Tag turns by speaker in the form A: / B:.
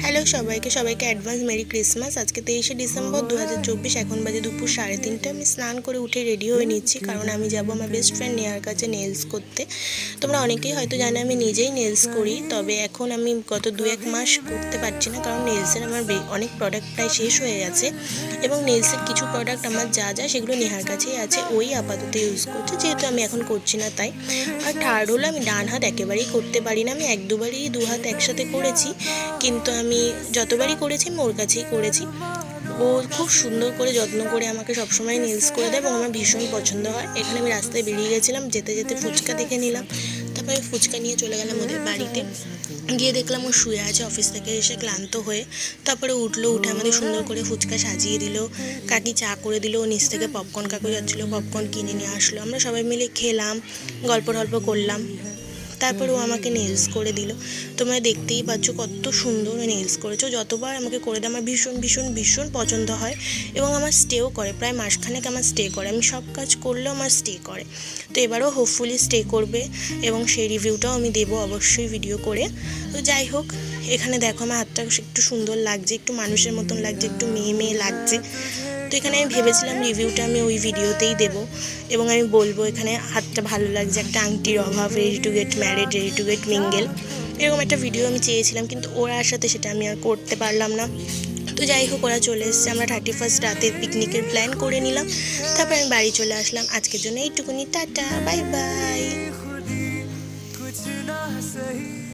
A: Hello সবাইকে advance merry Christmas. আজকে 23শে December 2024, এখন বাজে দুপুর 3:30। আমি স্নান করে উঠে রেডি হয়ে নিচ্ছি, কারণ আমি যাব আমার বেস্ট ফ্রেন্ড নেহার কাছে নেলস করতে। তোমরা অনেকেই হয়তো জানো আমি নিজেই নেলস করি, তবে এখন আমি গত 2-1 মাস করতে পারছি না, কারণ নেলসের আমার অনেক প্রোডাক্ট প্রায় শেষ হয়ে গেছে, এবং নেলসের কিছু প্রোডাক্ট আমার যা সেগুলো নেহার কাছেই আছে, ওই আপাতত ইউজ করছে, যেহেতু আমি এখন করছি না তাই। আর থার্ড হলো, আমি ডান হাত একেবারেই করতে পারি না। আমি 1-2বারই দু হাত একসাথে করেছি, কিন্তু আমি যতবারই করেছি আমি ওর কাছেই করেছি। ও খুব সুন্দর করে যত্ন করে আমাকে সবসময় নেলস করে দেয় এবং আমার ভীষণ পছন্দ হয়। এখানে আমি রাস্তায় বেরিয়ে গেছিলাম, যেতে যেতে ফুচকা দেখে নিলাম, তারপরে আমি ফুচকা নিয়ে চলে গেলাম ওদের বাড়িতে। গিয়ে দেখলাম ও শুয়ে আছে অফিস থেকে এসে ক্লান্ত হয়ে। তারপরে উঠে আমাদের সুন্দর করে ফুচকা সাজিয়ে দিল, কাকি চা করে দিল, ও নিচ থেকে পপকর্ন কাকু যাচ্ছিলো, পপকর্ন কিনে নিয়ে আসলো, আমরা সবাই মিলে খেলাম, গল্প করলাম। তারপর ও আমাকে নেলস করে দিল। তোমরা দেখতেই পাচ্ছ কত সুন্দর নেলস করেছো। যতবার আমাকে করে দেয় আমার ভীষণ ভীষণ ভীষণ পছন্দ হয়, এবং আমার স্টেও করে, প্রায় মাসখানেক আমার স্টে করে। আমি সব কাজ করলেও আমার স্টে করে। তো এবারও হোপফুলি স্টে করবে, এবং সেই রিভিউটাও আমি দেবো অবশ্যই ভিডিও করে। তো যাই হোক, এখানে দেখো আমার হাতটা একটু সুন্দর লাগছে, একটু মানুষের মতন লাগছে, একটু মেয়ে মেয়ে লাগছে। তো এখানে আমি ভেবেছিলাম রিভিউটা আমি ওই ভিডিওতেই দেবো, এবং আমি বলবো এখানে হাতটা ভালো লাগছে, একটা আংটির অভাব, ready to get married, ready to get mingle, এরকম একটা ভিডিও আমি চেয়েছিলাম, কিন্তু ওরার সাথে সেটা আমি আর করতে পারলাম না। তো যাই হোক, ওরা চলে এসেছে, আমরা 31st রাতের পিকনিকের প্ল্যান করে নিলাম, তারপর আমি বাড়ি চলে আসলাম। আজকের জন্য এইটুকুনি, টাটা, বাই বাই।